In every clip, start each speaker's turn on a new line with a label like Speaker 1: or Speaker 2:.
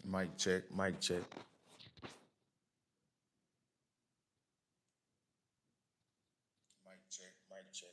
Speaker 1: Mic check, mic check. Mic check, mic check.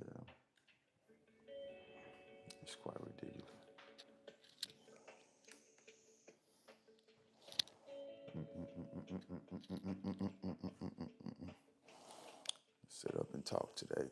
Speaker 1: Yeah, it's quite ridiculous. Sit up and talk today.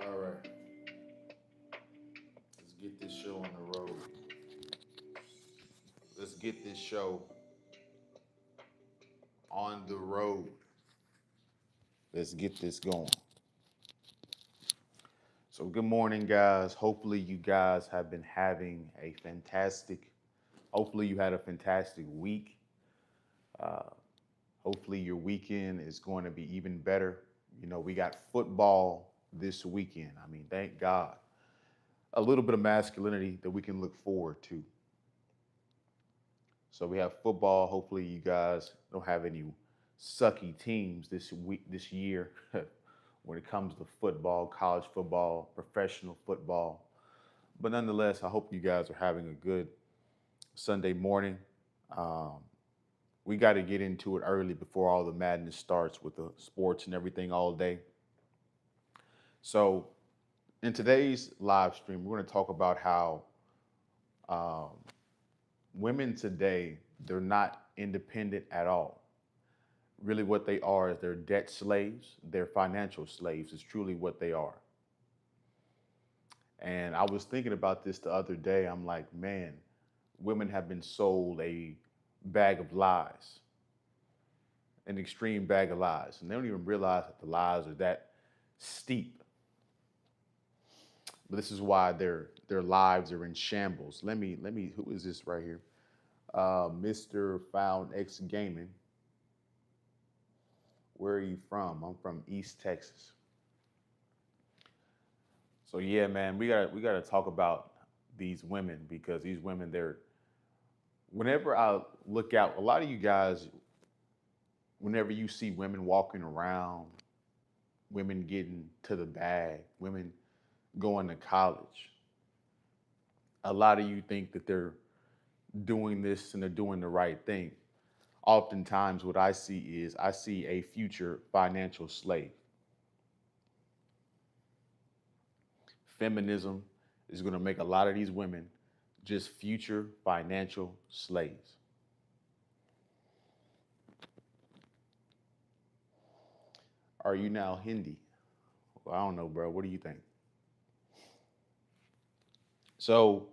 Speaker 1: All right, let's get this show on the road. Let's get this show on the road. Let's get this going. So, good morning, guys. Hopefully, you guys have been having a fantastic, hopefully, you had a fantastic week. Uh, Hopefully, your weekend is going to be even better. You know, we got football this weekend. I mean, thank God. A little bit of masculinity that we can look forward to. So we have football. Hopefully, you guys don't have any sucky teams this week, this year, when it comes to football, college football, professional football. But nonetheless, I hope you guys are having a good Sunday morning. Um, we got to get into it early before all the madness starts with the sports and everything all day. So, in today's live stream, we're going to talk about how um, women today, they're not independent at all. Really, what they are is they're debt slaves, they're financial slaves, is truly what they are. And I was thinking about this the other day. I'm like, man, women have been sold a bag of lies, an extreme bag of lies. And they don't even realize that the lies are that steep. But this is why their lives are in shambles. Let me who is this right here? Mr. Found X Gaming. Where are you from? I'm from East Texas. So yeah, man, we gotta talk about these women because these women, they're whenever I look out, a lot of you guys, whenever you see women walking around, women getting to the bag, women going to college, a lot of you think that they're doing this and they're doing the right thing. Oftentimes, what I see is I see a future financial slave. Feminism is going to make a lot of these women just future financial slaves. Are you now Hindi? Well, I don't know, bro. What do you think? So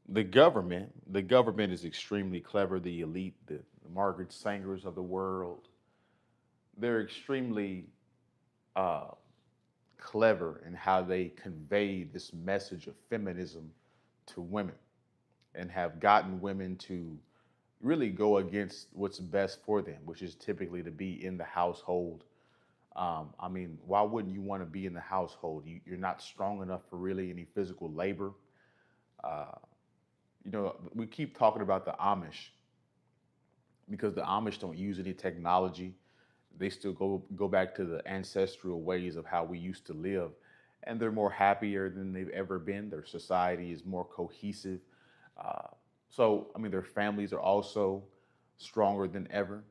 Speaker 1: the government is extremely clever. The elite, the Margaret Sangers of the world, they're extremely uh, clever in how they convey this message of feminism to women and have gotten women to really go against what's best for them, which is typically to be in the household. I mean, why wouldn't you want to be in the household? You're not strong enough for really any physical labor. Uh, we keep talking about the Amish because the Amish don't use any technology. They still go back to the ancestral ways of how we used to live, and they're more happier than they've ever been. Their society is more cohesive. Uh, so, I mean, their families are also stronger than ever,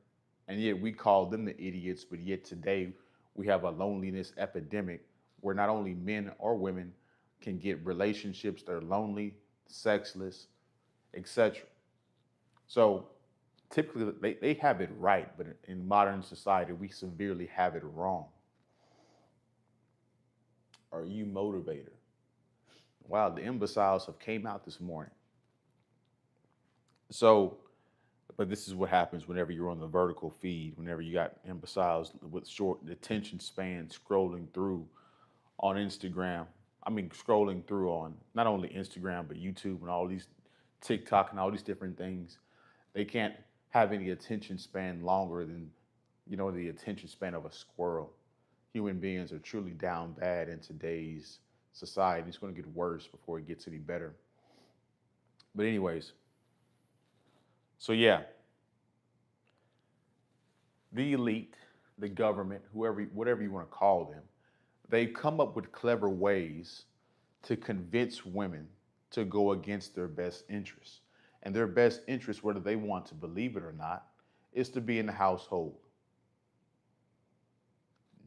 Speaker 1: and yet we call them the idiots. But yet today we have a loneliness epidemic where not only men or women can get relationships that are lonely, sexless, etc. So typically they have it right, but in modern society, we severely have it wrong. Are you motivator? Wow, the imbeciles have came out this morning. So, but this is what happens whenever you're on the vertical feed, whenever you got imbeciles with short attention span scrolling through on Instagram. I mean, scrolling through on not only Instagram, but YouTube and all these TikTok and all these different things. They can't have any attention span longer than, the attention span of a squirrel. Human beings are truly down bad in today's society. It's going to get worse before it gets any better. But anyways, so yeah, the elite, the government, whoever, whatever you want to call them, they come up with clever ways to convince women to go against their best interests. And their best interest, whether they want to believe it or not, is to be in the household.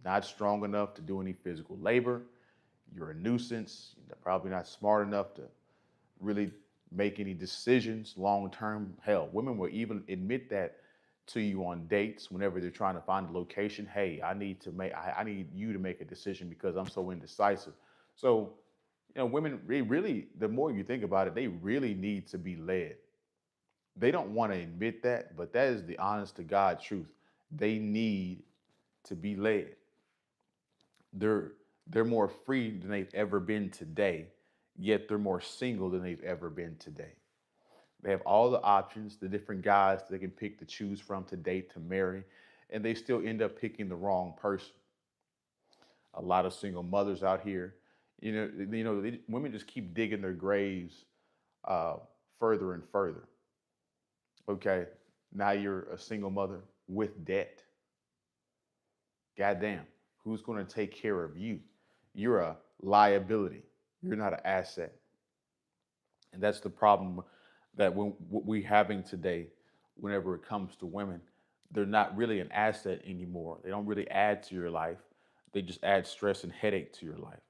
Speaker 1: Not strong enough to do any physical labor. You're a nuisance. You're probably not smart enough to really make any decisions long term. Hell, women will even admit that to you on dates whenever they're trying to find a location. Hey, I need you to make a decision because I'm so indecisive. So, women really, the more you think about it, they really need to be led. They don't want to admit that, but that is the honest to God truth. They need to be led. They're they're more free than they've ever been today, yet they're more single than they've ever been today. They have all the options, the different guys they can pick to choose from to date, to marry, and they still end up picking the wrong person. A lot of single mothers out here, women just keep digging their graves uh, further and further. Okay, now you're a single mother with debt. Goddamn, who's going to take care of you? You're a liability. You're not an asset. And that's the problem that what we're having today whenever it comes to women. They're not really an asset anymore. They don't really add to your life. They just add stress and headache to your life.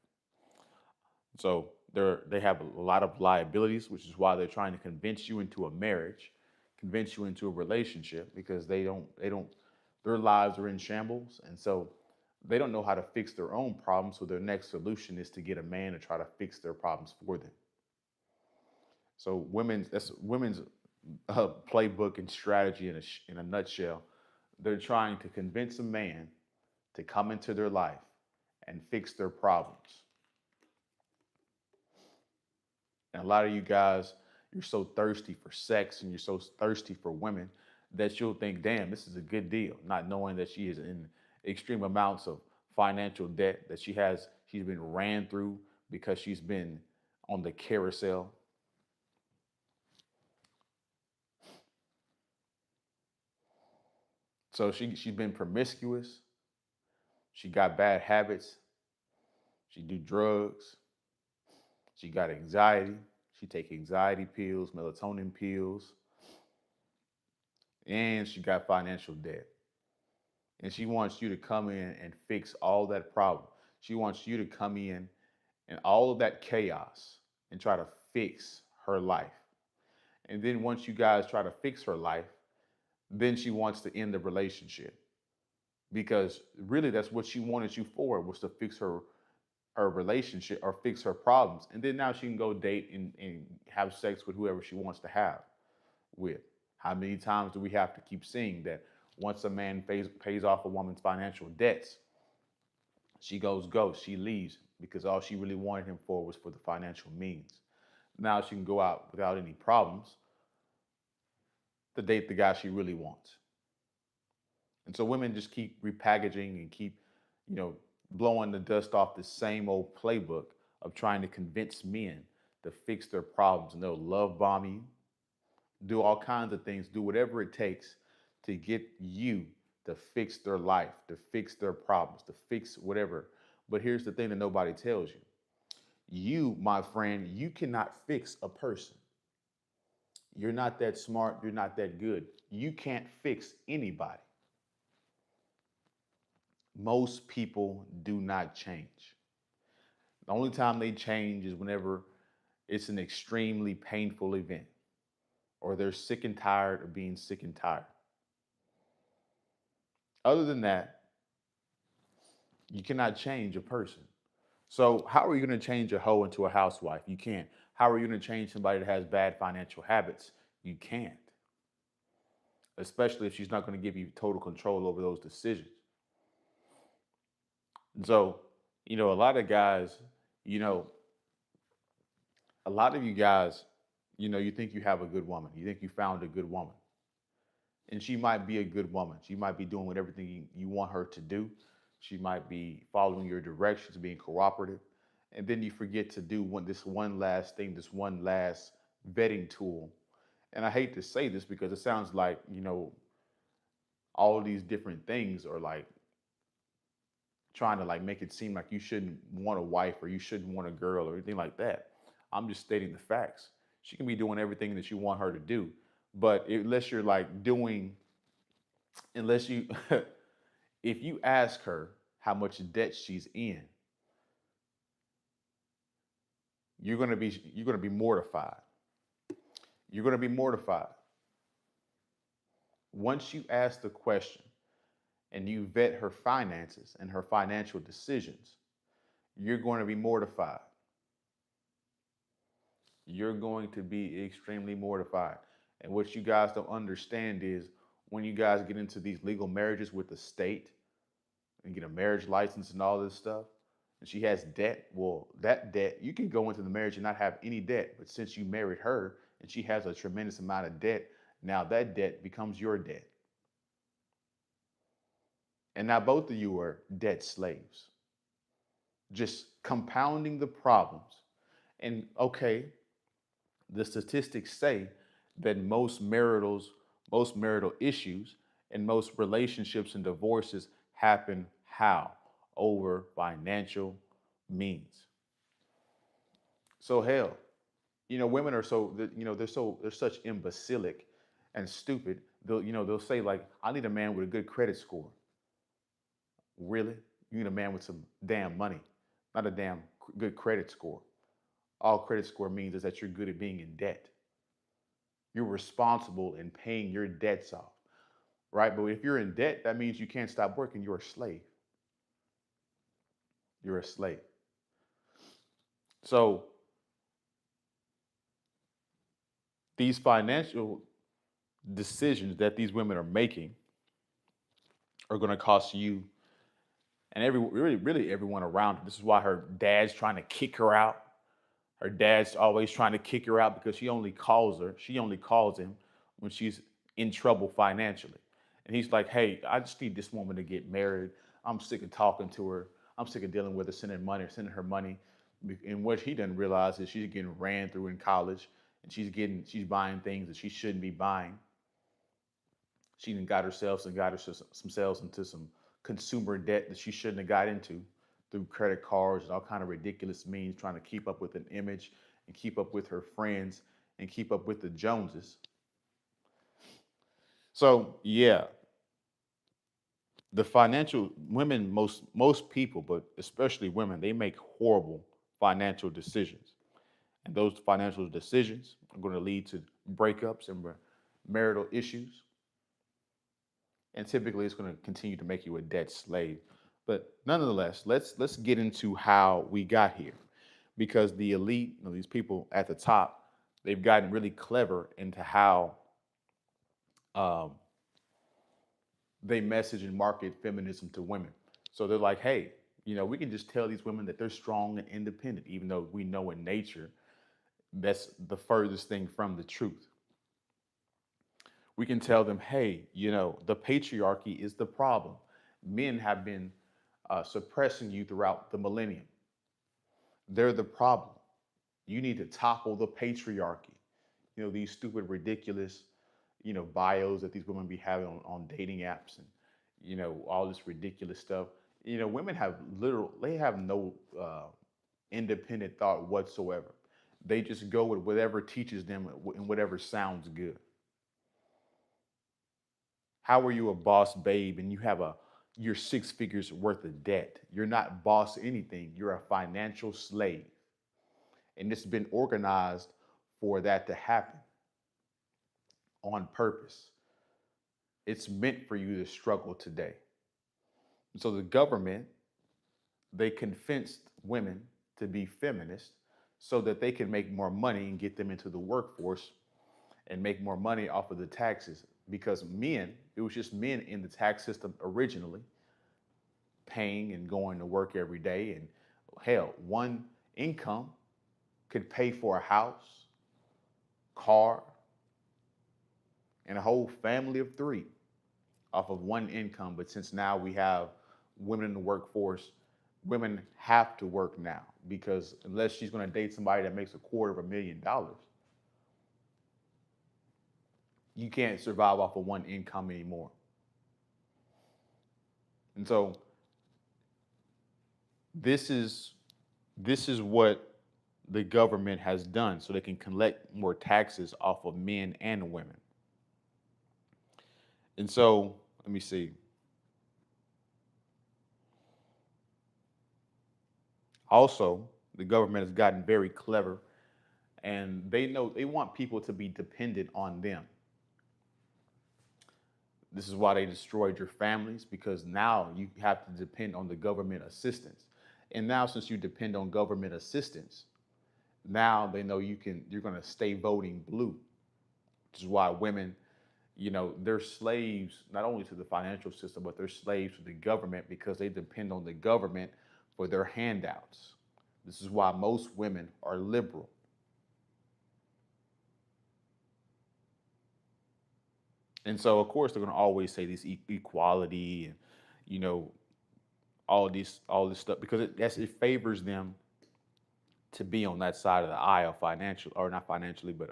Speaker 1: So they have a lot of liabilities, which is why they're trying to convince you into a marriage, convince you into a relationship, because they don't their lives are in shambles, and so they don't know how to fix their own problems. So their next solution is to get a man to try to fix their problems for them. So women's playbook and strategy in a nutshell. They're trying to convince a man to come into their life and fix their problems. And a lot of you guys, you're so thirsty for sex and you're so thirsty for women that you'll think, damn, this is a good deal, not knowing that she is in extreme amounts of financial debt, that she's been ran through because she's been on the carousel. So she's been promiscuous. She got bad habits. She do drugs. She got anxiety. She take anxiety pills, melatonin pills, and she got financial debt. And she wants you to come in and fix all that problem. She wants you to come in and all of that chaos and try to fix her life. And then once you guys try to fix her life, then she wants to end the relationship, because really that's what she wanted you for, was to fix her relationship or fix her problems. And then now she can go date and have sex with whoever she wants to have with. How many times do we have to keep seeing that once a man pays off a woman's financial debts, she goes ghost, she leaves, because all she really wanted him for was for the financial means. Now she can go out without any problems to date the guy she really wants. And so women just keep repackaging and keep, you know, blowing the dust off the same old playbook of trying to convince men to fix their problems. And they'll love bomb you, do all kinds of things, do whatever it takes to get you to fix their life, to fix their problems, to fix whatever. But here's the thing that nobody tells you. You, my friend, you cannot fix a person. You're not that smart. You're not that good. You can't fix anybody. Most people do not change. The only time they change is whenever it's an extremely painful event, or they're sick and tired of being sick and tired. Other than that, you cannot change a person. So, how are you going to change a hoe into a housewife? You can't. How are you going to change somebody that has bad financial habits? You can't. Especially if she's not going to give you total control over those decisions. So, a lot of guys, you know, a lot of you guys, you think you have a good woman. You think you found a good woman. And she might be a good woman. She might be doing everything you want her to do. She might be following your directions, being cooperative. And then you forget to do this one last thing, this one last vetting tool. And I hate to say this because it sounds like, all of these different things are like trying to like make it seem like you shouldn't want a wife or you shouldn't want a girl or anything like that. I'm just stating the facts. She can be doing everything that you want her to do, but unless you're like doing, unless you, if you ask her how much debt she's in, you're gonna be mortified. You're gonna be mortified. Once you ask the question and you vet her finances and her financial decisions, you're going to be mortified. You're going to be extremely mortified. And what you guys don't understand is when you guys get into these legal marriages with the state and get a marriage license and all this stuff, and she has debt, well, that debt, you can go into the marriage and not have any debt. But since you married her and she has a tremendous amount of debt, now that debt becomes your debt. And now both of you are debt slaves, just compounding the problems. And okay, the statistics say that most marital issues and most relationships and divorces happen how? Over financial means. So hell, women are they're such imbecilic and stupid. They'll say like, I need a man with a good credit score. Really? You need a man with some damn money, not a damn good credit score. All credit score means is that you're good at being in debt. You're responsible in paying your debts off, right? But if you're in debt, that means you can't stop working. You're a slave. You're a slave. So these financial decisions that these women are making are going to cost you and really everyone around her. This is why her dad's trying to kick her out. Her dad's always trying to kick her out because she only calls him when she's in trouble financially. And he's like, hey, I just need this woman to get married. I'm sick of talking to her. I'm sick of dealing with her, sending her money. And what he doesn't realize is she's getting ran through in college and she's buying things that she shouldn't be buying. She done got herself into some consumer debt that she shouldn't have got into through credit cards and all kind of ridiculous means, trying to keep up with an image and keep up with her friends and keep up with the Joneses. So yeah, the financial women, most people, but especially women, they make horrible financial decisions, and those financial decisions are going to lead to breakups and marital issues, and typically it's going to continue to make you a debt slave. But nonetheless, let's get into how we got here, because the elite, these people at the top, they've gotten really clever into how um, they message and market feminism to women. So they're like, hey, we can just tell these women that they're strong and independent, even though we know in nature that's the furthest thing from the truth. We can tell them, hey, the patriarchy is the problem. Men have been suppressing you throughout the millennium. They're the problem. You need to topple the patriarchy. These stupid, ridiculous, bios that these women be having on dating apps and, all this ridiculous stuff. Women they have no independent thought whatsoever. They just go with whatever teaches them and whatever sounds good. How are you a boss babe and you're 6 figures worth of debt? You're not boss anything. You're a financial slave. And it's been organized for that to happen on purpose. It's meant for you to struggle today. So the government, they convinced women to be feminists so that they can make more money and get them into the workforce and make more money off of the taxes. Because it was just men in the tax system originally, paying and going to work every day. And hell, one income could pay for a house, car, and a whole family of 3 off of one income. But since now we have women in the workforce, women have to work now, because unless she's going to date somebody that makes $250,000, you can't survive off of one income anymore. And so this is what the government has done so they can collect more taxes off of men and women. And so let me see. Also, the government has gotten very clever, and they know they want people to be dependent on them. This is why they destroyed your families, because now you have to depend on the government assistance. And now, since you depend on government assistance, now they know you're going to stay voting blue. Which is why women, they're slaves not only to the financial system, but they're slaves to the government, because they depend on the government for their handouts. This is why most women are liberal. And so, of course, they're going to always say this equality and, you know, all this stuff, because it favors them to be on that side of the aisle, financial or not financially, but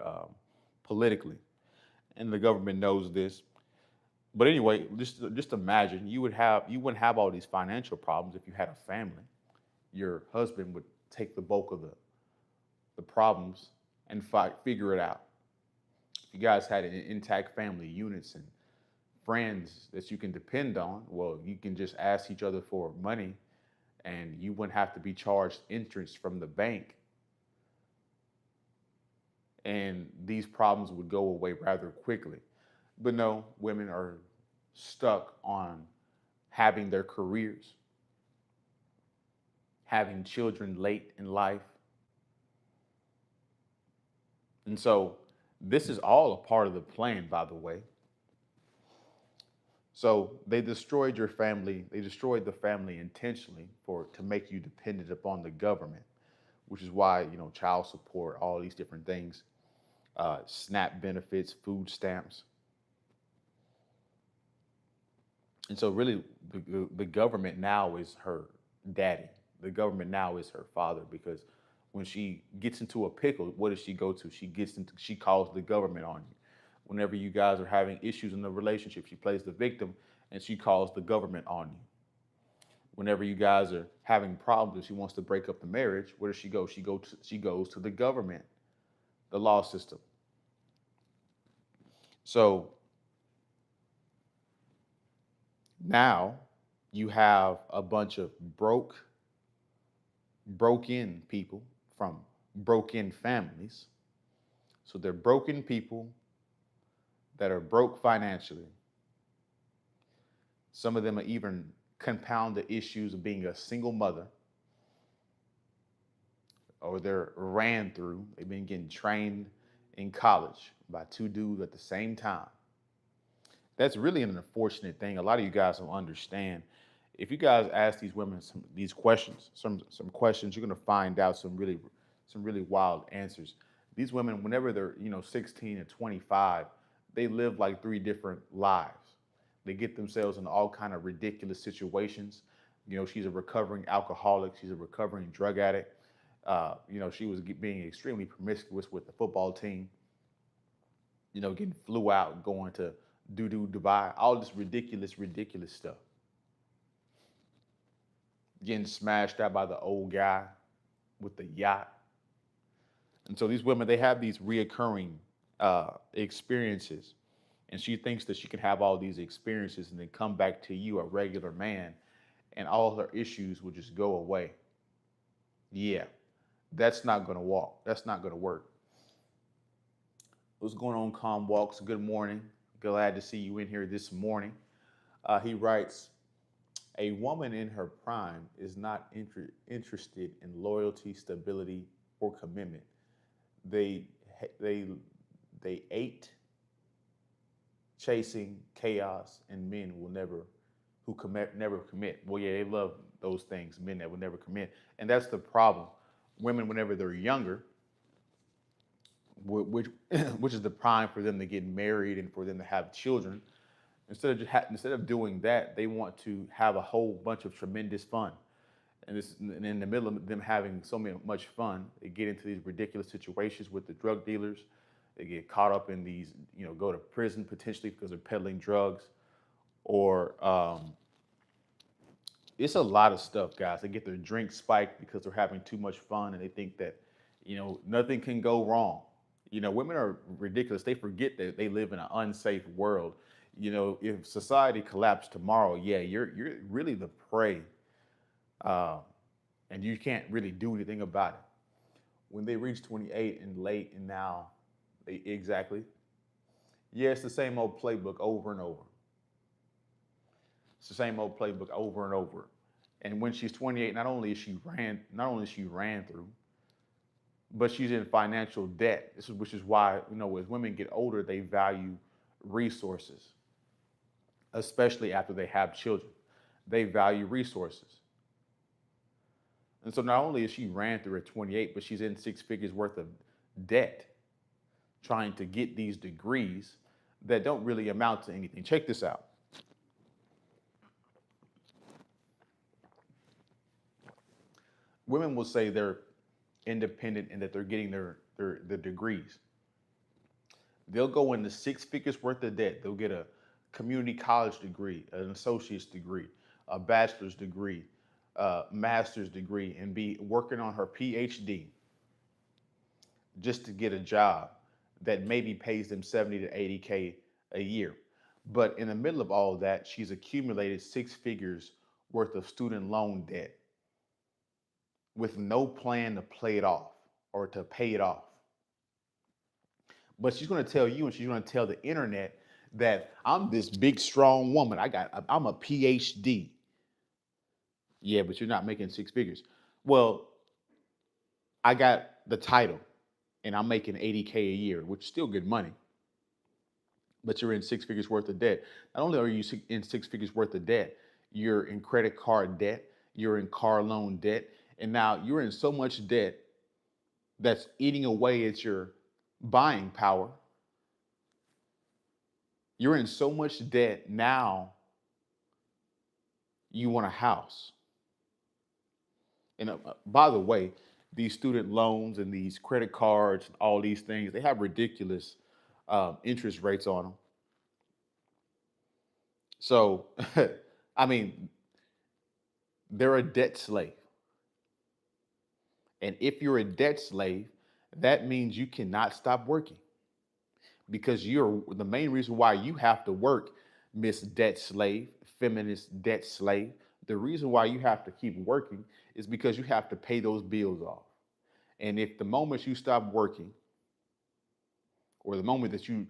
Speaker 1: politically. And the government knows this. But anyway, just imagine you wouldn't have all these financial problems if you had a family. Your husband would take the bulk of the problems, and figure it out. If you guys had intact family units and friends that you can depend on, well, you can just ask each other for money and you wouldn't have to be charged interest from the bank. And these problems would go away rather quickly. But no, women are stuck on having their careers, having children late in life. And so this is all a part of the plan, by the way. So they destroyed your family. They destroyed the family intentionally to make you dependent upon the government, which is why, child support, all these different things, SNAP benefits, food stamps. And so really the government now is her daddy. The government now is her father, because when she gets into a pickle, what does she go to? She calls the government on you. Whenever you guys are having issues in the relationship, she plays the victim and she calls the government on you. Whenever you guys are having problems, she wants to break up the marriage, where does she go? She goes to the government, the law system. So now you have a bunch of broken people from broken families. So they're broken people that are broke financially. Some of them are even compound the issues of being a single mother, or they're ran through. They've been getting trained in college by two dudes at the same time. That's really an unfortunate thing. A lot of you guys don't understand. If you guys ask these women these questions, some questions, you're going to find out some really wild answers. These women, whenever they're 16 and 25, they live like three different lives. They get themselves in all kind of ridiculous situations. She's a recovering alcoholic. She's a recovering drug addict. She was being extremely promiscuous with the football team. Getting flew out, going to Dubai, all this ridiculous stuff. Getting smashed out by the old guy with the yacht. And so these women, they have these reoccurring experiences. And she thinks that she can have all these experiences and then come back to you, a regular man, and all her issues will just go away. Yeah, that's not going to walk. That's not going to work. What's going on, Calm Walks? Good morning. Glad to see you in here this morning. He writes, a woman in her prime is not interested in loyalty, stability, or commitment. They ate chasing chaos, and men who never commit. Well, yeah, they love those things, men that will never commit. And that's the problem. Women, whenever they're younger, which is the prime for them to get married and for them to have children, instead of doing that, they want to have a whole bunch of tremendous fun. And in the middle of them having so much fun, they get into these ridiculous situations with the drug dealers. They get caught up in these, go to prison potentially because they're peddling drugs, or it's a lot of stuff, guys. They get their drink spiked because they're having too much fun, and they think that, nothing can go wrong. Women are ridiculous. They forget that they live in an unsafe world. If society collapsed tomorrow, yeah, you're really the prey, and you can't really do anything about it. When they reach 28 and late, and now exactly, yeah, it's the same old playbook over and over. It's the same old playbook over and over. And when she's 28, not only is she ran through, but she's in financial debt. Which is why, as women get older, they value resources, especially after they have children. They value resources. And so not only is she ran through at 28, but she's in six figures worth of debt, trying to get these degrees that don't really amount to anything. Check this out. Women will say they're independent and that they're getting their degrees. They'll go into six figures worth of debt. They'll get a community college degree, an associate's degree, a bachelor's degree, a master's degree, and be working on her PhD. just to get a job that maybe pays them 70 to 80K a year. But in the middle of all of that, she's accumulated 6 figures worth of student loan debt with no plan to play it off or to pay it off. But she's going to tell you and she's going to tell the internet that I'm this big, strong woman. I'm a PhD. Yeah, but you're not making 6 figures. Well, I got the title and I'm making 80K a year, which is still good money. But you're in 6 figures worth of debt. Not only are you in 6 figures worth of debt, you're in credit card debt, you're in car loan debt, and now you're in so much debt that's eating away at your buying power. You're in so much debt now you want a house. And by the way, these student loans and these credit cards and all these things, they have ridiculous interest rates on them. So, I mean, they're a debt slave. And if you're a debt slave, that means you cannot stop working because you're the main reason why you have to work, Miss Debt Slave, feminist debt slave. The reason why you have to keep working is because you have to pay those bills off. And if the moment you stop working or the moment that you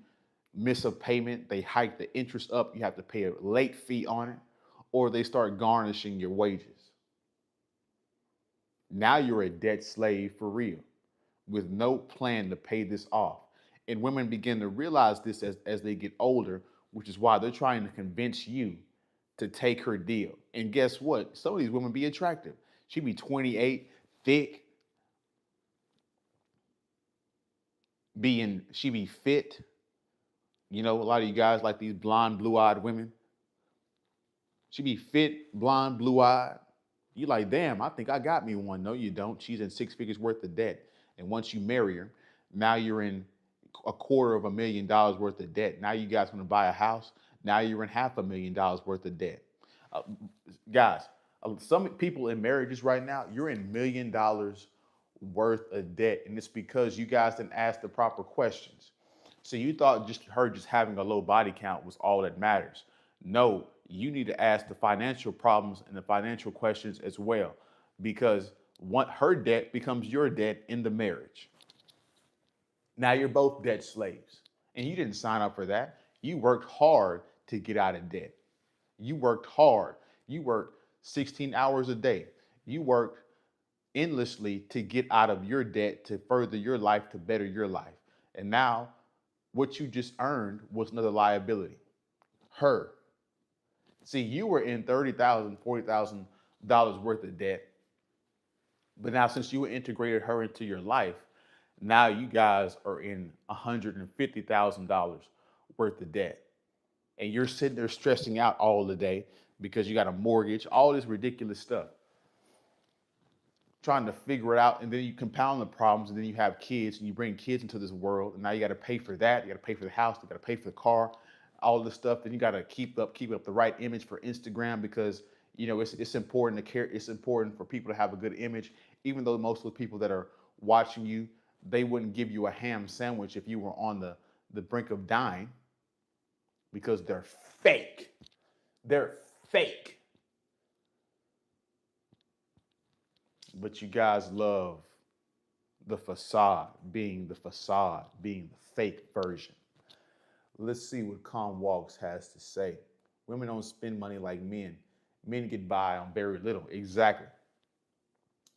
Speaker 1: miss a payment, they hike the interest up, you have to pay a late fee on it, or they start garnishing your wages. Now you're a debt slave for real with no plan to pay this off. And women begin to realize this as they get older, which is why they're trying to convince you to take her deal. And guess what? Some of these women be attractive. She be 28, thick, she be fit. You know, a lot of you guys like these blonde, blue-eyed women. She be fit, blonde, blue-eyed. You like, damn, I think I got me one. No, you don't. She's in 6 figures worth of debt. And once you marry her, now you're in $250,000 worth of debt. Now you guys want to buy a house. Now you're in $500,000 worth of debt. Uh, guys, some people in marriages right now, you're in $1 million worth of debt. And it's because you guys didn't ask the proper questions. So you thought just having a low body count was all that matters. No, you need to ask the financial problems and the financial questions as well, because her debt becomes your debt in the marriage. Now you're both debt slaves, and you didn't sign up for that. You worked hard to get out of debt. You worked hard. You worked 16 hours a day. You worked endlessly to get out of your debt, to further your life, to better your life. And now what you just earned was another liability. Her. See, you were in $30,000, $40,000 worth of debt. But now since you integrated her into your life, now you guys are in $150,000 worth of debt. And you're sitting there stressing out all the day because you got a mortgage, all this ridiculous stuff. Trying to figure it out, and then you compound the problems, and then you have kids, and you bring kids into this world, and now you got to pay for that. You got to pay for the house. You got to pay for the car, all this stuff. Then you got to keep up the right image for Instagram because it's important to care. It's important for people to have a good image, even though most of the people that are watching you, they wouldn't give you a ham sandwich if you were on the brink of dying because they're fake. They're fake. But you guys love the facade, being the fake version. Let's see what Calm Walks has to say. Women don't spend money like men. Men get by on very little. Exactly.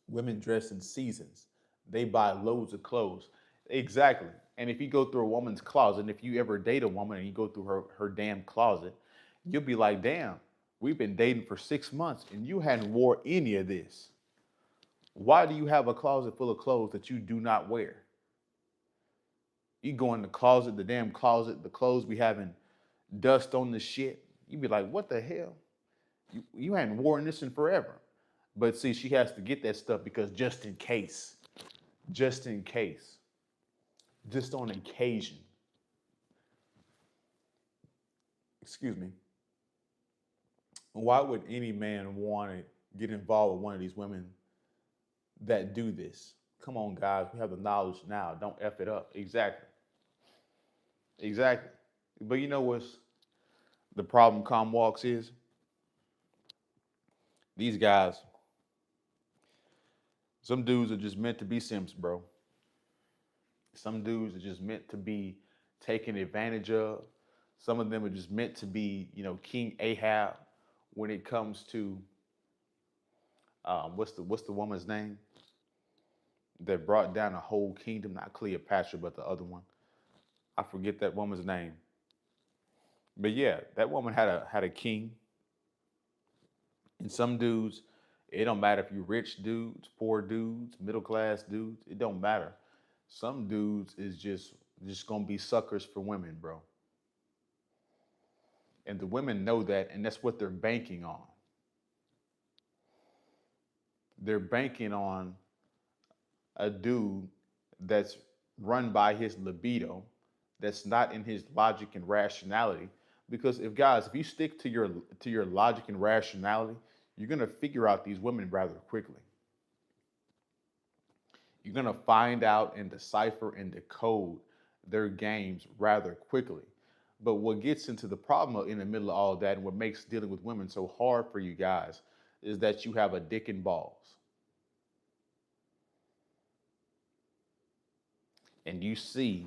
Speaker 1: Women dress in seasons. They buy loads of clothes. Exactly. And if you go through a woman's closet, and if you ever date a woman and you go through her damn closet, you'll be like, damn, we've been dating for 6 months and you hadn't wore any of this. Why do you have a closet full of clothes that you do not wear? You go in the closet, the damn closet, the clothes be having dust on the shit. You be like, what the hell? You hadn't worn this in forever. But see, she has to get that stuff because just in case, just on occasion. Excuse me. Why would any man want to get involved with one of these women that do this? Come on, guys. We have the knowledge now. Don't F it up. Exactly. Exactly. But you know what's the problem, Comwalks, is? These guys, some dudes are just meant to be simps, bro. Some dudes are just meant to be taken advantage of. Some of them are just meant to be, King Ahab when it comes to what's the woman's name that brought down a whole kingdom? Not Cleopatra, but the other one. I forget that woman's name. But yeah, that woman had a king. And some dudes, it don't matter if you're rich dudes, poor dudes, middle class dudes. It don't matter. Some dudes is just gonna be suckers for women, bro. And the women know that, and that's what they're banking on. They're banking on a dude that's run by his libido, that's not in his logic and rationality. Because if you stick to your logic and rationality, you're gonna figure out these women rather quickly. You're gonna find out and decipher and decode their games rather quickly. But what gets into the problem in the middle of all of that, and what makes dealing with women so hard for you guys, is that you have a dick and balls. And you see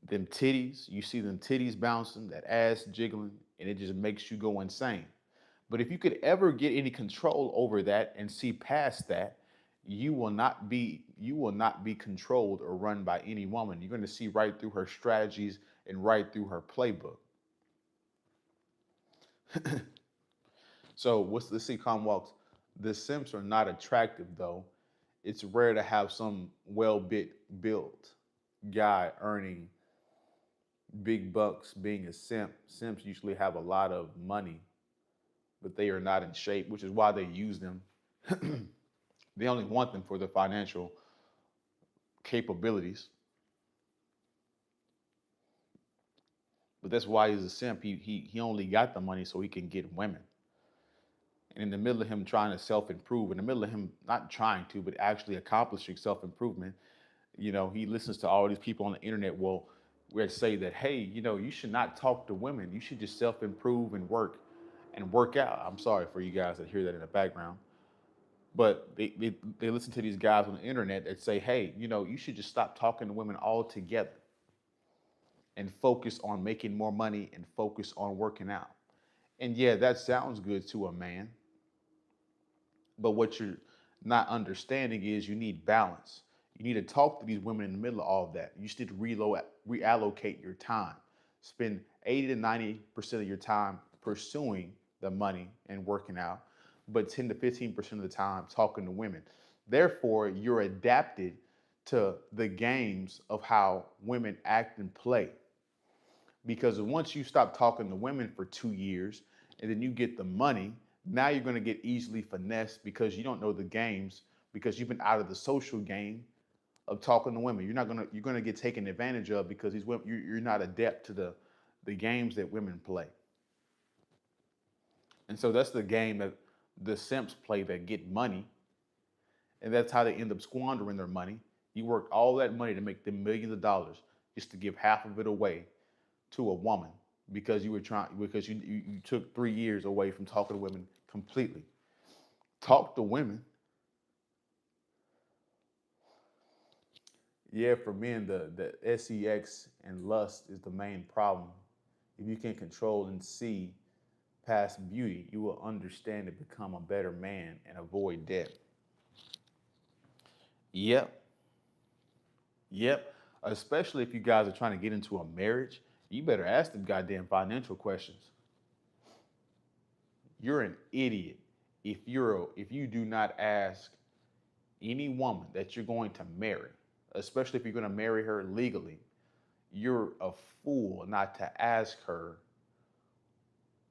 Speaker 1: them titties bouncing, that ass jiggling, and it just makes you go insane. But if you could ever get any control over that and see past that, you will not be controlled or run by any woman. You're going to see right through her strategies and right through her playbook. So let's see, Comwalks. The simps are not attractive though. It's rare to have some built guy earning big bucks being a simp. Simps usually have a lot of money, but they are not in shape, which is why they use them. They only want them for their financial capabilities. But that's why he's a simp. He only got the money so he can get women. And in the middle of him trying to self-improve, in the middle of him not trying to, but actually accomplishing self-improvement, he listens to all these people on the internet. Well, we say that, hey, you should not talk to women. You should just self-improve and work out. I'm sorry for you guys that hear that in the background. But they listen to these guys on the internet that say, hey, you should just stop talking to women altogether and focus on making more money and focus on working out. And yeah, that sounds good to a man. But what you're not understanding is you need balance. You need to talk to these women in the middle of all of that. You just need to reallocate your time. Spend 80 to 90% of your time pursuing the money and working out, but 10 to 15% of the time talking to women. Therefore, you're adapted to the games of how women act and play. Because once you stop talking to women for 2 years and then you get the money, now you're going to get easily finessed because you don't know the games, because you've been out of the social game of talking to women. You're going to get taken advantage of because these women, you're not adept to the games that women play. And so that's the game that the simps play that get money. And that's how they end up squandering their money. You worked all that money to make them millions of dollars just to give half of it away to a woman because you took 3 years away from talking to women completely. Talk to women. Yeah, for men, the sex and lust is the main problem. If you can control and see past beauty, you will understand and become a better man and avoid debt. Yep, yep. Especially if you guys are trying to get into a marriage, you better ask them goddamn financial questions. You're an idiot if you do not ask any woman that you're going to marry, especially if you're going to marry her legally. You're a fool not to ask her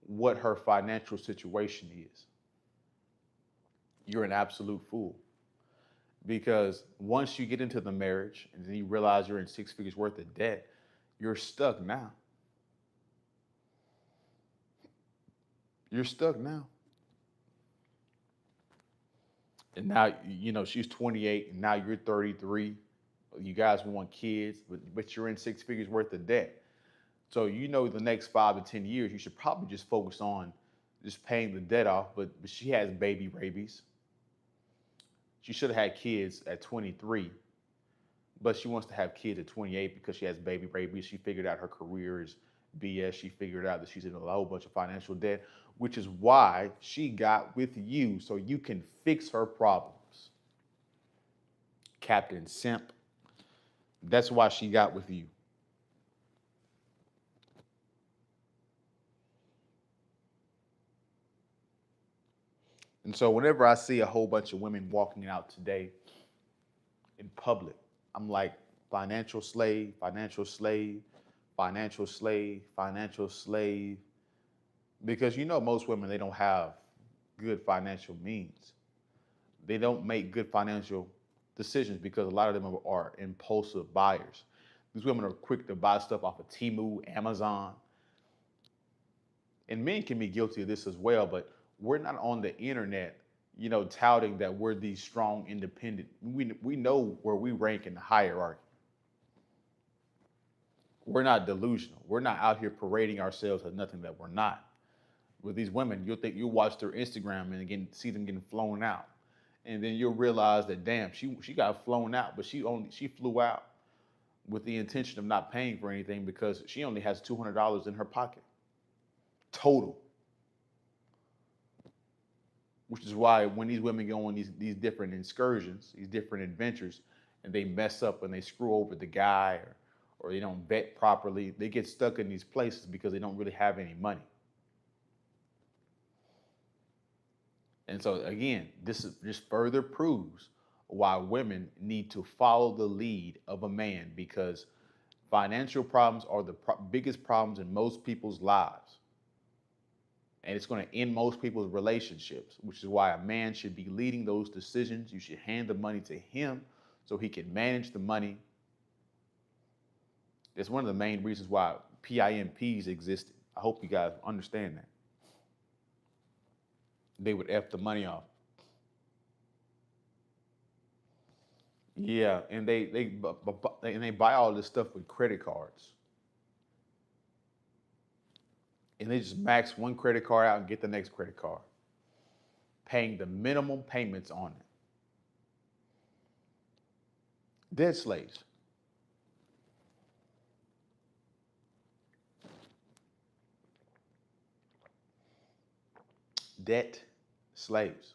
Speaker 1: what her financial situation is. You're an absolute fool. Because once you get into the marriage and then you realize you're in 6 figures worth of debt, you're stuck now. You're stuck now. And now, she's 28 and now you're 33. You guys want kids, but you're in six figures worth of debt. So, the next 5 to 10 years, you should probably just focus on just paying the debt off. But she has baby rabies. She should have had kids at 23, but she wants to have kids at 28 because she has baby rabies. She figured out her career is BS. She figured out that she's in a whole bunch of financial debt, which is why she got with you so you can fix her problems. Captain Simp. That's why she got with you. And so whenever I see a whole bunch of women walking out today in public, I'm like, financial slave, financial slave, financial slave, financial slave. Because most women, they don't have good financial means. They don't make good financial decisions because a lot of them are impulsive buyers. These women are quick to buy stuff off of Temu, Amazon. And men can be guilty of this as well, but we're not on the internet, touting that we're these strong, independent. We know where we rank in the hierarchy. We're not delusional. We're not out here parading ourselves as nothing that we're not. With these women, you'll watch their Instagram and again see them getting flown out, and then you'll realize that damn, she got flown out, but she flew out with the intention of not paying for anything because she only has $200 in her pocket total. Which is why when these women go on these different excursions, these different adventures, and they mess up and they screw over the guy or they don't vet properly, they get stuck in these places because they don't really have any money. And so again, this just further proves why women need to follow the lead of a man because financial problems are the biggest problems in most people's lives. And it's going to end most people's relationships, which is why a man should be leading those decisions. You should hand the money to him so he can manage the money. It's one of the main reasons why PIMPs existed. I hope you guys understand that. They would F the money off. Yeah, and they buy all this stuff with credit cards. And they just max one credit card out and get the next credit card, paying the minimum payments on it. Dead slaves. Debt slaves.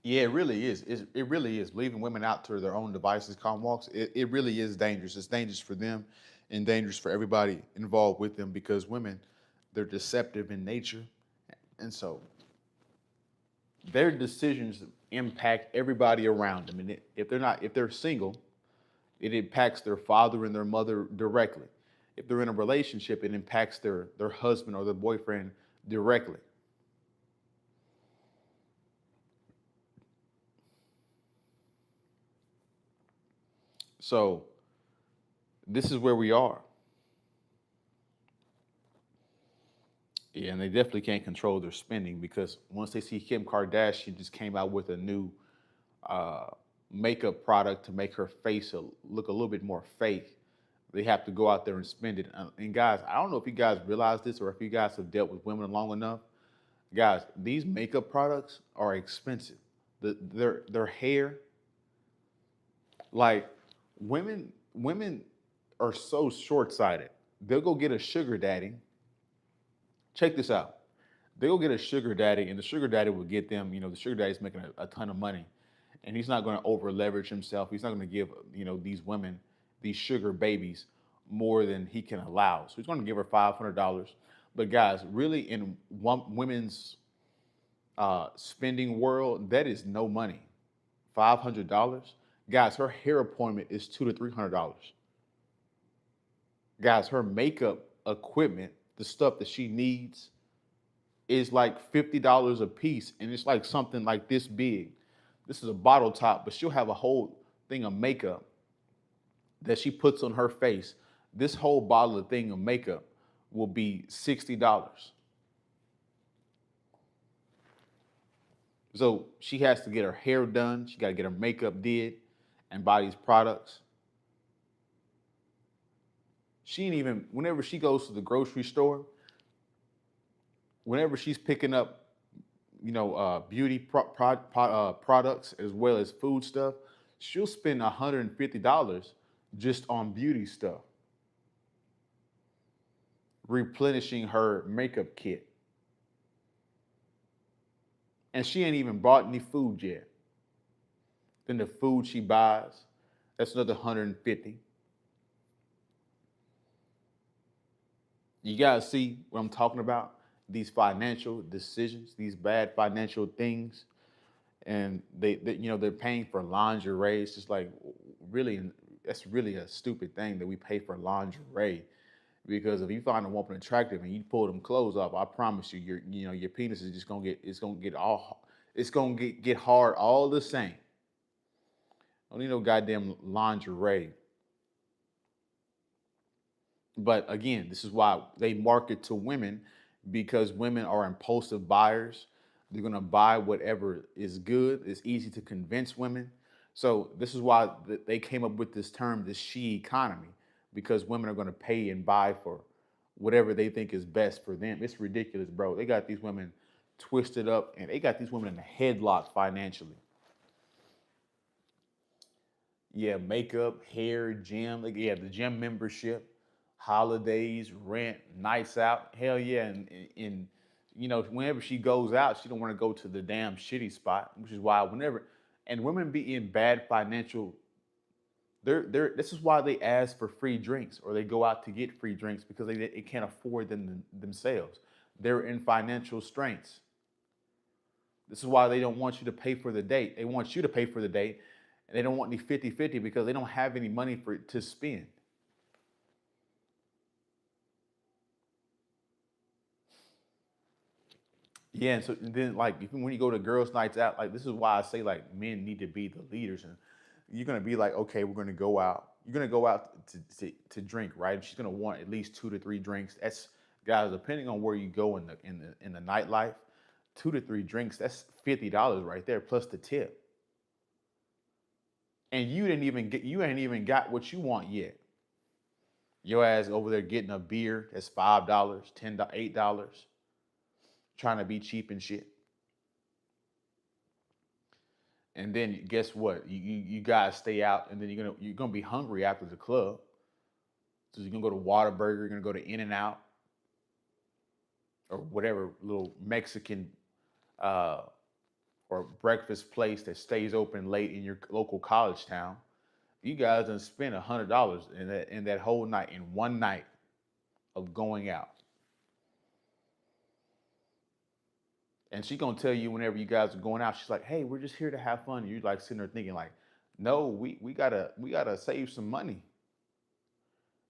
Speaker 1: Yeah, it really is. It really is. Leaving women out to their own devices, calm walks, it really is dangerous. It's dangerous for them and dangerous for everybody involved with them because women, they're deceptive in nature. And so their decisions impact everybody around them. And if they're single, it impacts their father and their mother directly. If they're in a relationship, it impacts their husband or their boyfriend directly. So this is where we are. Yeah, and they definitely can't control their spending because once they see Kim Kardashian just came out with a new uh, makeup product to make her face look a little bit more fake, they have to go out there and spend it. And guys, I don't know if you guys realize this or if you guys have dealt with women long enough. Guys, these makeup products are expensive. Their hair, like women are so short sighted. They'll go get a sugar daddy. Check this out. They'll get a sugar daddy, and the sugar daddy will get them. The sugar daddy's making a ton of money, and he's not going to over leverage himself. He's not going to give these women, these sugar babies, more than he can allow. So he's going to give her $500. But guys, really, in women's spending world, that is no money. $500, guys. Her hair appointment is $200 to $300. Guys, her makeup equipment, the stuff that she needs is like $50 a piece, and it's like something like this big. This is a bottle top, but she'll have a whole thing of makeup that she puts on her face. This whole bottle of thing of makeup will be $60. So she has to get her hair done. She got to get her makeup did and buy these products. She ain't even, whenever she goes to the grocery store, whenever she's picking up, beauty products as well as food stuff, she'll spend $150 just on beauty stuff, replenishing her makeup kit. And she ain't even bought any food yet. Then the food she buys, that's another 150. You guys see what I'm talking about? These financial decisions, these bad financial things, and they're paying for lingerie. It's just like, really, that's really a stupid thing that we pay for lingerie. Because if you find a woman attractive and you pull them clothes off, I promise you, your penis is just gonna get hard all the same. Don't need no goddamn lingerie. But again, this is why they market to women, because women are impulsive buyers. They're gonna buy whatever is good. It's easy to convince women. So this is why they came up with this term, the she economy, because women are gonna pay and buy for whatever they think is best for them. It's ridiculous, bro. They got these women twisted up, and they got these women in a headlock financially. Yeah, makeup, hair, gym. Like, yeah, the gym membership, holidays, rent, nights out. Hell yeah, and whenever she goes out, she don't want to go to the damn shitty spot, which is why whenever and women be in bad financial. They're This is why they ask for free drinks or they go out to get free drinks, because they can't afford them themselves. They're in financial straits. This is why they don't want you to pay for the date. They want you to pay for the date, and they don't want any 50-50 because they don't have any money to spend. Yeah, and so then like even when you go to girls' nights out, like this is why I say like men need to be the leaders, and you're gonna be like, okay, we're gonna go out. You're gonna go out to drink, right? She's gonna want at least 2 to 3 drinks. That's, guys, depending on where you go in the nightlife, 2 to 3 drinks. That's $50 right there plus the tip. And you ain't even got what you want yet. Your ass over there getting a beer that's $5, $8, trying to be cheap and shit. And then guess what? You guys stay out, and then you're gonna be hungry after the club. So you're gonna go to Whataburger, you're gonna go to In and Out, or whatever little Mexican uh, or breakfast place that stays open late in your local college town. You guys done spent $100 in that whole night, in one night of going out. And she gonna tell you whenever you guys are going out, she's like, "Hey, we're just here to have fun." And you're like sitting there thinking, like, "No, we gotta save some money.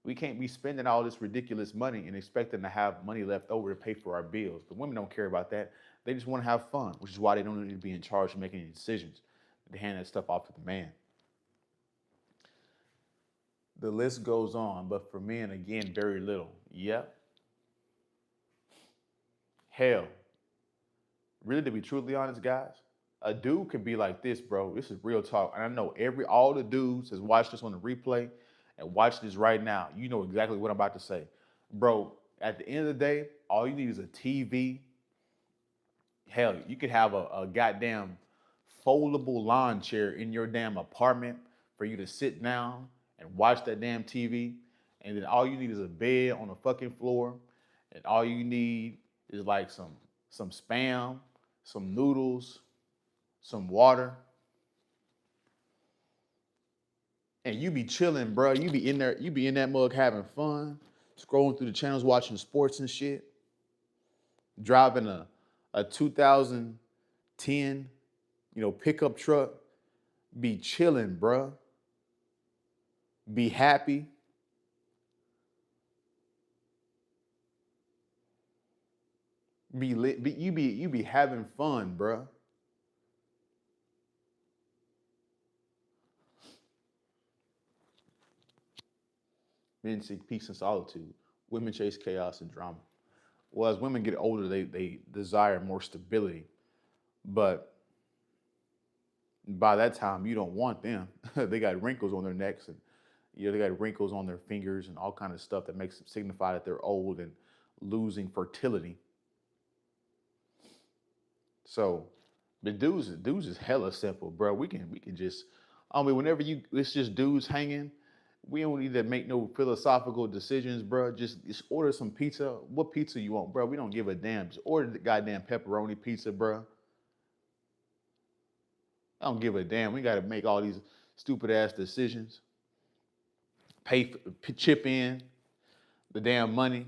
Speaker 1: We can't be spending all this ridiculous money and expecting to have money left over to pay for our bills." The women don't care about that. They just want to have fun, which is why they don't need to be in charge of making any decisions. They hand that stuff off to the man. The list goes on, but for men, again, very little. Yep. Hell, really, to be truthfully honest, guys, a dude can be like this, bro. This is real talk. And I know all the dudes has watched this on the replay and watch this right now. You know exactly what I'm about to say. Bro, at the end of the day, all you need is a TV. Hell, you could have a goddamn foldable lawn chair in your damn apartment for you to sit down and watch that damn TV. And then all you need is a bed on the fucking floor. And all you need is like some spam, some noodles, some water, and you be chilling, bro. You be in there, you be in that mug having fun, scrolling through the channels, watching sports and shit, driving a 2010, pickup truck, be chilling, bro. Be happy. Be lit. You be having fun, bruh. Men seek peace and solitude. Women chase chaos and drama. Well, as women get older, they desire more stability. But by that time, you don't want them. They got wrinkles on their necks, and they got wrinkles on their fingers and all kind of stuff that makes them signify that they're old and losing fertility. So, but dudes is hella simple, bro. We can just, I mean, whenever it's just dudes hanging. We don't need to make no philosophical decisions, bro. Just order some pizza. What pizza you want, bro? We don't give a damn. Just order the goddamn pepperoni pizza, bro. I don't give a damn. We got to make all these stupid ass decisions. Chip in the damn money.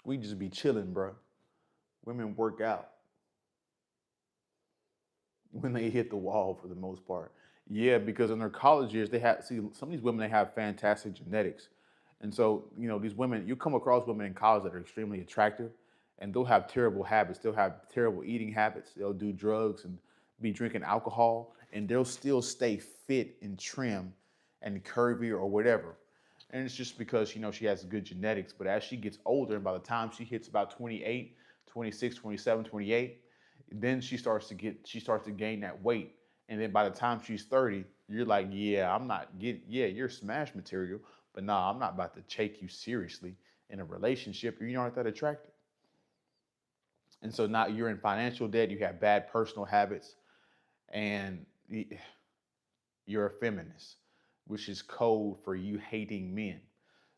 Speaker 1: We just be chilling, bro. Women work out when they hit the wall for the most part. Yeah, because in their college years, they have see some of these women they have fantastic genetics, and so these women you come across women in college that are extremely attractive, and they'll have terrible habits. They'll have terrible eating habits. They'll do drugs and be drinking alcohol, and they'll still stay fit and trim and curvy or whatever. And it's just because she has good genetics. But as she gets older, and by the time she hits about 28, 26, 27, 28, then she starts to gain that weight. And then by the time she's 30, you're like, yeah, I'm not getting, yeah, you're smash material, but nah, I'm not about to take you seriously in a relationship. You aren't that attractive. And so now you're in financial debt, you have bad personal habits, and you're a feminist, which is code for you hating men.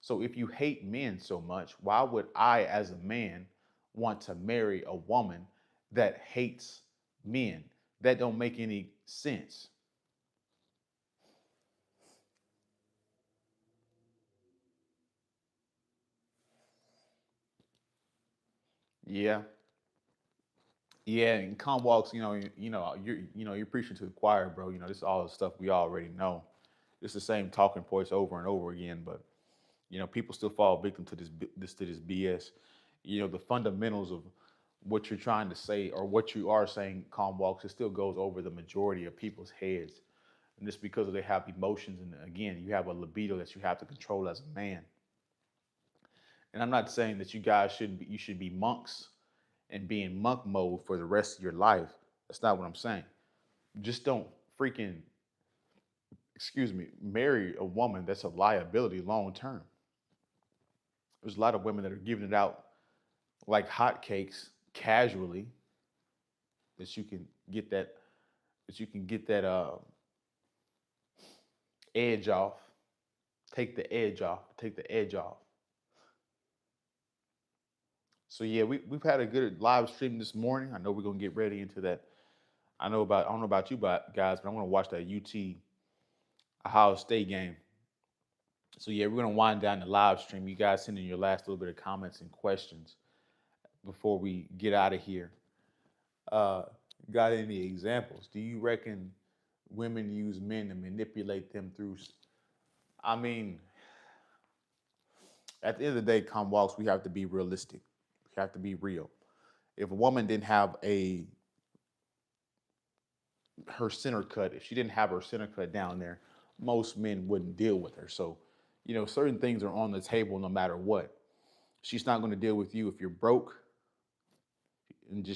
Speaker 1: So if you hate men so much, why would I, as a man, want to marry a woman that hates men? That don't make any sense. Yeah, yeah. And calm walks, you're preaching to the choir, bro. This is all the stuff we already know. It's the same talking points over and over again, but people still fall victim to this BS. The fundamentals of what you're trying to say or what you are saying, calm walks, it still goes over the majority of people's heads, and just because they have emotions, and again, you have a libido that you have to control as a man. And I'm not saying that you guys shouldn't be, you should be monks and be in monk mode for the rest of your life. That's not what I'm saying. Just don't freaking, excuse me, marry a woman that's a liability long term. There's a lot of women that are giving it out like hotcakes casually, that you can get that edge off, take the edge off. So yeah, we've had a good live stream this morning. I know we're gonna get ready into that. I don't know about you, guys, but I'm gonna watch that UT Ohio State game. So yeah, we're gonna wind down the live stream. You guys send in your last little bit of comments and questions before we get out of here. Uh, got any examples? Do you reckon women use men to manipulate them through? I mean, at the end of the day, come walks, we have to be realistic. We have to be real. If a woman didn't have her center cut, if she didn't have her center cut down there, most men wouldn't deal with her. So, certain things are on the table no matter what. She's not going to deal with you if you're broke, and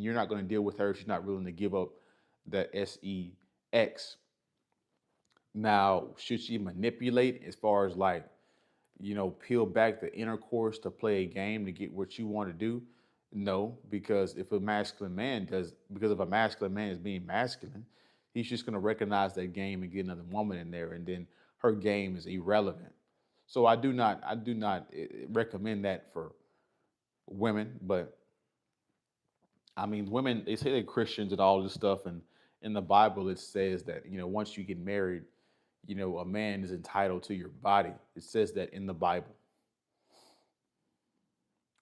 Speaker 1: you're not going to deal with her if she's not willing to give up that sex. Now, should she manipulate as far as like, peel back the intercourse to play a game to get what you want to do? No, because if a masculine man is being masculine, he's just going to recognize that game and get another woman in there, and then her game is irrelevant. So I do not recommend that for women, but I mean, women, they say they're Christians and all this stuff, and in the Bible it says that once you get married, a man is entitled to your body. It says that in the Bible,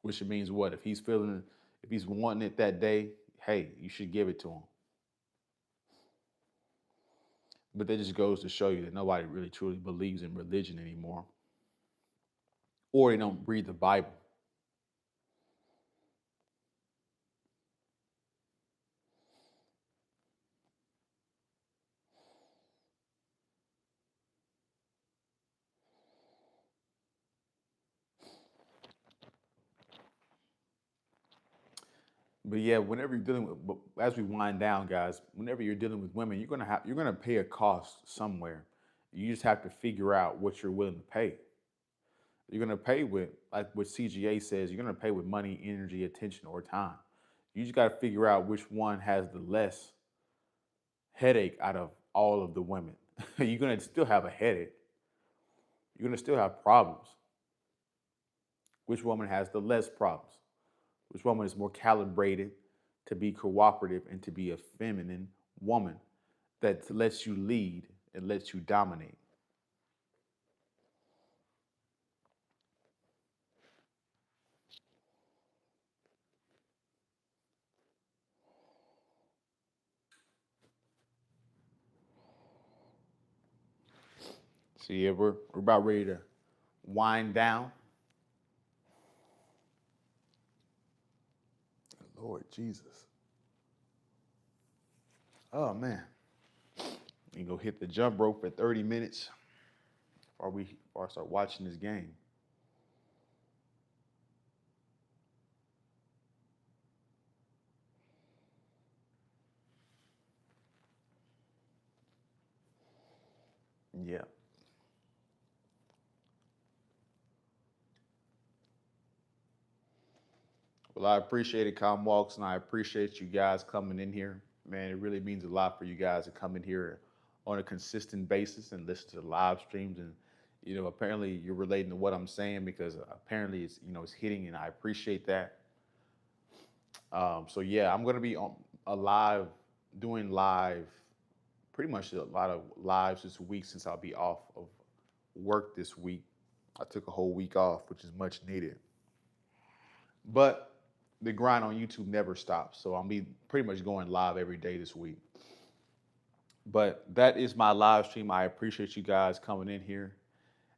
Speaker 1: which means what? If he's wanting it that day, hey, you should give it to him. But that just goes to show you that nobody really truly believes in religion anymore, or they don't read the Bible. But yeah, whenever you're dealing with, as we wind down, guys, whenever you're dealing with women, you're gonna pay a cost somewhere. You just have to figure out what you're willing to pay. You're gonna pay with, like what CGA says, you're gonna pay with money, energy, attention, or time. You just gotta figure out which one has the less headache out of all of the women. You're gonna still have a headache. You're gonna still have problems. Which woman has the less problems? Which woman is more calibrated to be cooperative and to be a feminine woman that lets you lead and lets you dominate? So yeah, we're about ready to wind down. Lord Jesus. Oh man. You go hit the jump rope for 30 minutes before I start watching this game. Yeah. Well, I appreciate it, Com Walks, and I appreciate you guys coming in here. Man, it really means a lot for you guys to come in here on a consistent basis and listen to the live streams. And, apparently you're relating to what I'm saying because apparently it's hitting, and I appreciate that. So yeah, I'm gonna be on a live, doing live, pretty much a lot of lives this week since I'll be off of work this week. I took a whole week off, which is much needed. But the grind on YouTube never stops. So I'll be pretty much going live every day this week. But that is my live stream. I appreciate you guys coming in here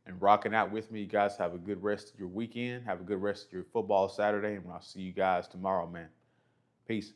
Speaker 1: and rocking out with me. You guys have a good rest of your weekend. Have a good rest of your football Saturday. And I'll see you guys tomorrow, man. Peace.